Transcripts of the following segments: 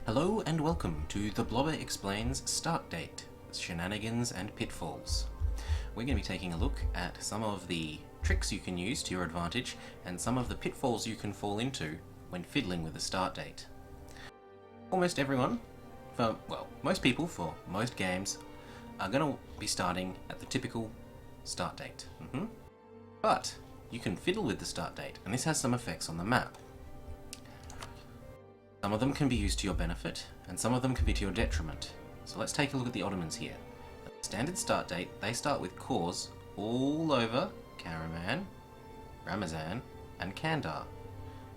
Hello and welcome to The Blobber Explains Start Date, Shenanigans and Pitfalls. We're going to be taking a look at some of the tricks you can use to your advantage and some of the pitfalls you can fall into when fiddling with the start date. Almost everyone, most people for most games, are going to be starting at the typical start date. But you can fiddle with the start date, and this has some effects on the map. Some of them can be used to your benefit, and some of them can be to your detriment. So let's take a look at the Ottomans here. At the standard start date, they start with cores all over Karaman, Ramazan, and Kandar.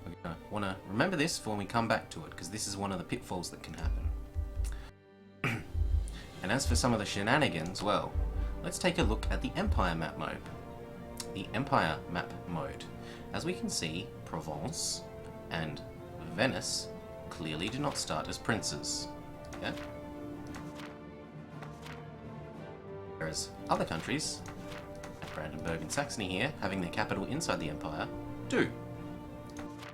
We're going to want to remember this for when we come back to it, because this is one of the pitfalls that can happen. And as for some of the shenanigans, well, let's take a look at the Empire map mode. The Empire map mode. As we can see, Provence and Venice clearly do not start as princes. Yeah? Whereas other countries, like Brandenburg and Saxony here, having their capital inside the empire, do.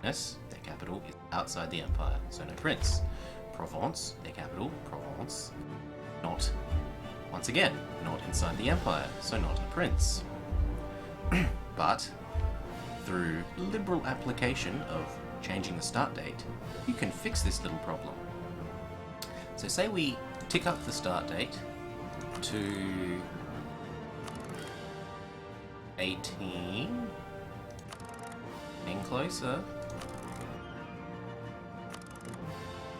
Venice, their capital is outside the empire, so no prince. Provence, their capital, Provence, not, once again, not inside the empire, so not a prince. But through liberal application of changing the start date, you can fix this little problem. So say we tick up the start date to 18, getting closer.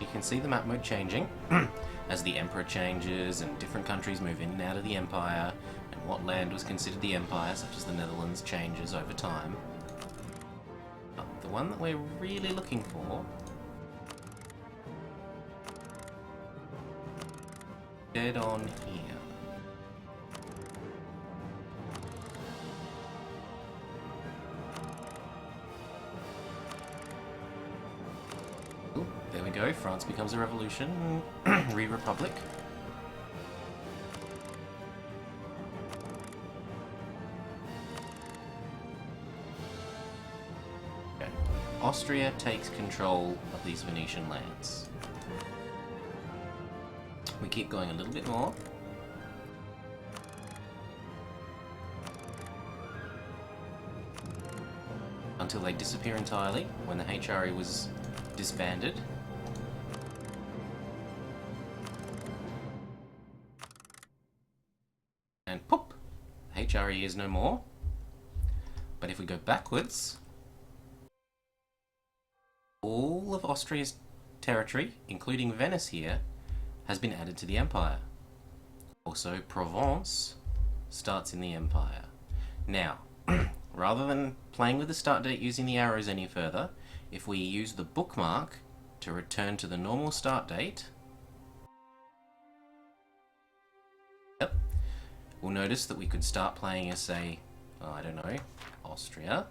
You can see the map mode changing as the emperor changes and different countries move in and out of the empire, and what land was considered the empire, such as the Netherlands, changes over time. The one that we're really looking for, dead on here. Ooh, there we go, France becomes a revolution, re-republic. Austria takes control of these Venetian lands. We keep going a little bit more. Until they disappear entirely, when the HRE was disbanded. And pop! The HRE is no more. But if we go backwards, all of Austria's territory, including Venice here, has been added to the empire. Also, Provence starts in the empire. Now, rather than playing with the start date using the arrows any further, if we use the bookmark to return to the normal start date, we'll notice that we could start playing as, say, Austria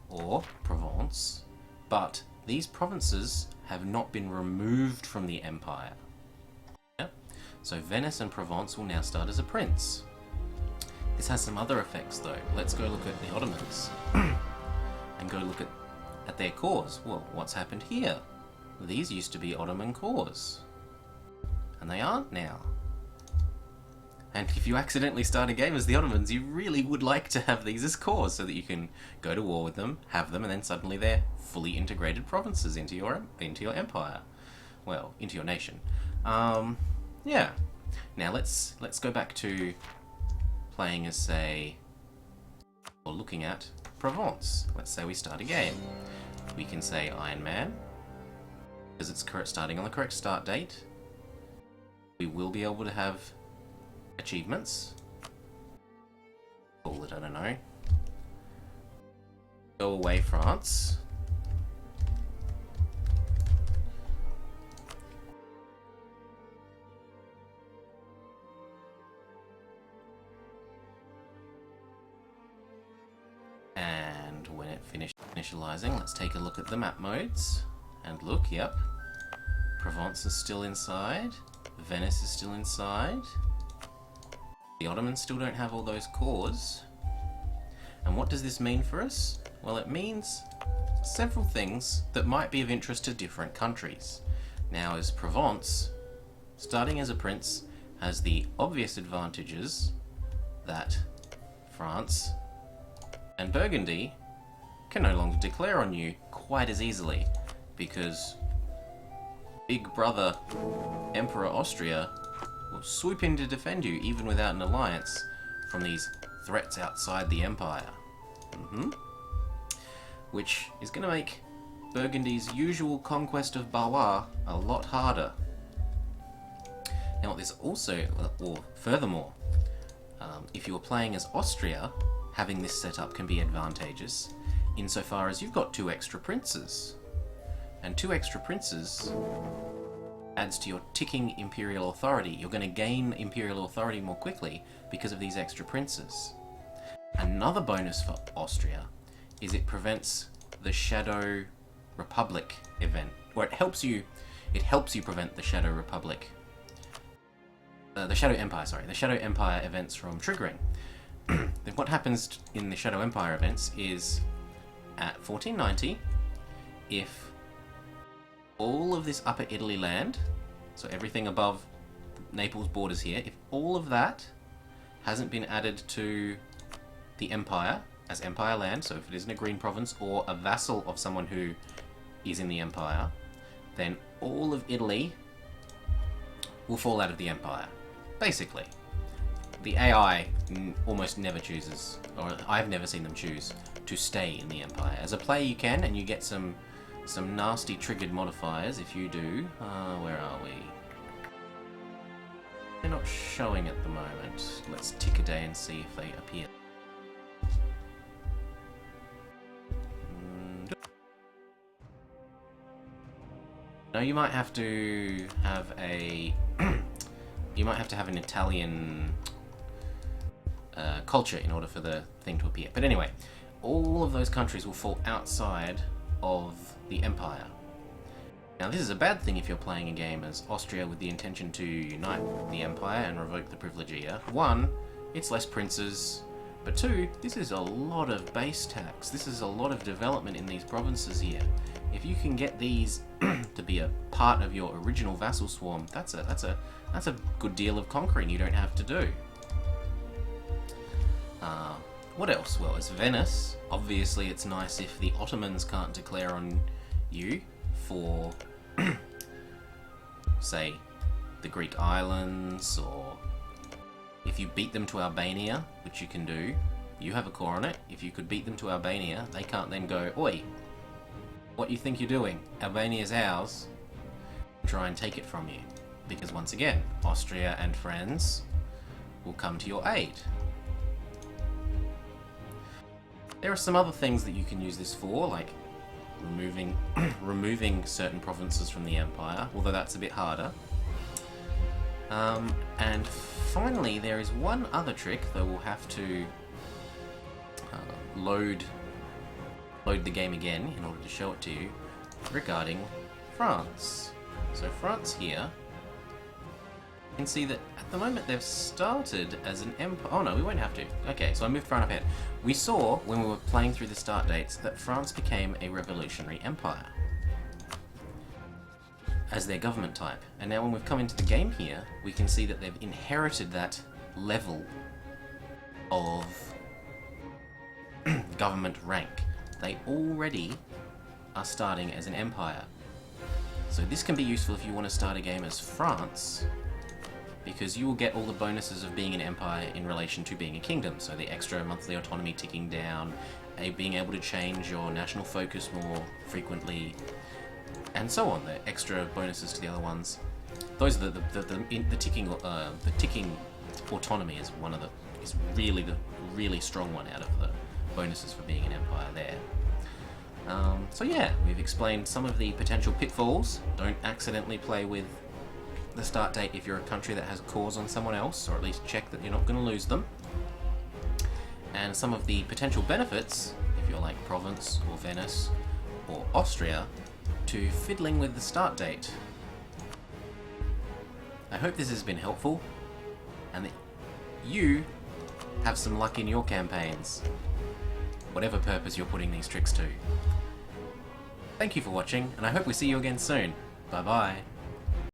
or Provence, but these provinces have not been removed from the empire. Yep. So Venice and Provence will now start as a prince. This has some other effects though. Let's go look at the Ottomans and go look at their cores. Well, what's happened here? These used to be Ottoman cores, and they aren't now. And if you accidentally start a game as the Ottomans, you really would like to have these as cores so that you can go to war with them, have them, and then suddenly they're fully integrated provinces into your empire. Well, into your nation. Yeah. Now let's go back to playing as, say, or looking at Provence. Let's say we start a game. We can say Iron Man, because it's starting on the correct start date. We will be able to have achievements. Call it, I don't know. Go away, France. And when it finished initializing, let's take a look at the map modes. And look, yep. Provence is still inside. Venice is still inside. The Ottomans still don't have all those cores. And what does this mean for us? Well, it means several things that might be of interest to different countries. Now, as Provence, starting as a prince, has the obvious advantages that France and Burgundy can no longer declare on you quite as easily, because Big Brother Emperor Austria will swoop in to defend you even without an alliance from these threats outside the empire. Which is going to make Burgundy's usual conquest of Valois a lot harder. Now, what this also, or furthermore, if you're playing as Austria, having this setup can be advantageous insofar as you've got 2 extra princes. And 2 extra princes adds to your ticking imperial authority. You're going to gain imperial authority more quickly because of these extra princes. Another bonus for Austria is it prevents the Shadow Republic event, or it helps you prevent the Shadow Republic, the Shadow Empire, sorry, the Shadow Empire events from triggering. Then what happens in the Shadow Empire events is at 1490, if all of this Upper Italy land, so everything above Naples borders here, if all of that hasn't been added to the Empire as Empire land, so if it isn't a green province or a vassal of someone who is in the Empire, then all of Italy will fall out of the Empire. Basically, the AI almost never chooses, or I've never seen them choose, to stay in the Empire. As a player you can, and you get some nasty triggered modifiers if you do. Where are we? They're not showing at the moment. Let's tick a day and see if they appear. No, you might have to have a you might have to have an Italian culture in order for the thing to appear. But anyway, all of those countries will fall outside of the Empire. Now, this is a bad thing if you're playing a game as Austria with the intention to unite the Empire and revoke the Privilegia. 1, it's less princes, but 2, this is a lot of base tax. This is a lot of development in these provinces here. If you can get these to be a part of your original vassal swarm, that's a good deal of conquering you don't have to do. What else? Well, as Venice, obviously it's nice if the Ottomans can't declare on you for, say, the Greek islands, or if you beat them to Albania, which you can do, you have a core on it. If you could beat them to Albania, they can't then go, "Oi, what you think you're doing? Albania's ours," and try and take it from you. Because once again, Austria and friends will come to your aid. There are some other things that you can use this for, like removing certain provinces from the Empire, although that's a bit harder. And finally, there is one other trick that we'll have to load the game again in order to show it to you, regarding France. So France here, you can see that at the moment they've started as an empire. Oh no, we won't have to. Okay, so I moved far enough ahead. We saw, when we were playing through the start dates, that France became a revolutionary empire as their government type. And now when we've come into the game here, we can see that they've inherited that level of government rank. They already are starting as an empire. So this can be useful if you want to start a game as France, because you will get all the bonuses of being an empire in relation to being a kingdom. So the extra monthly autonomy ticking down, being able to change your national focus more frequently, and so on. The extra bonuses to the other ones. Those are the ticking autonomy is really the really strong one out of the bonuses for being an empire there. So yeah, we've explained some of the potential pitfalls. Don't accidentally play with the start date if you're a country that has cores on someone else, or at least check that you're not going to lose them. And some of the potential benefits, if you're like Provence or Venice or Austria, to fiddling with the start date. I hope this has been helpful, and that you have some luck in your campaigns, whatever purpose you're putting these tricks to. Thank you for watching, and I hope we see you again soon. Bye bye.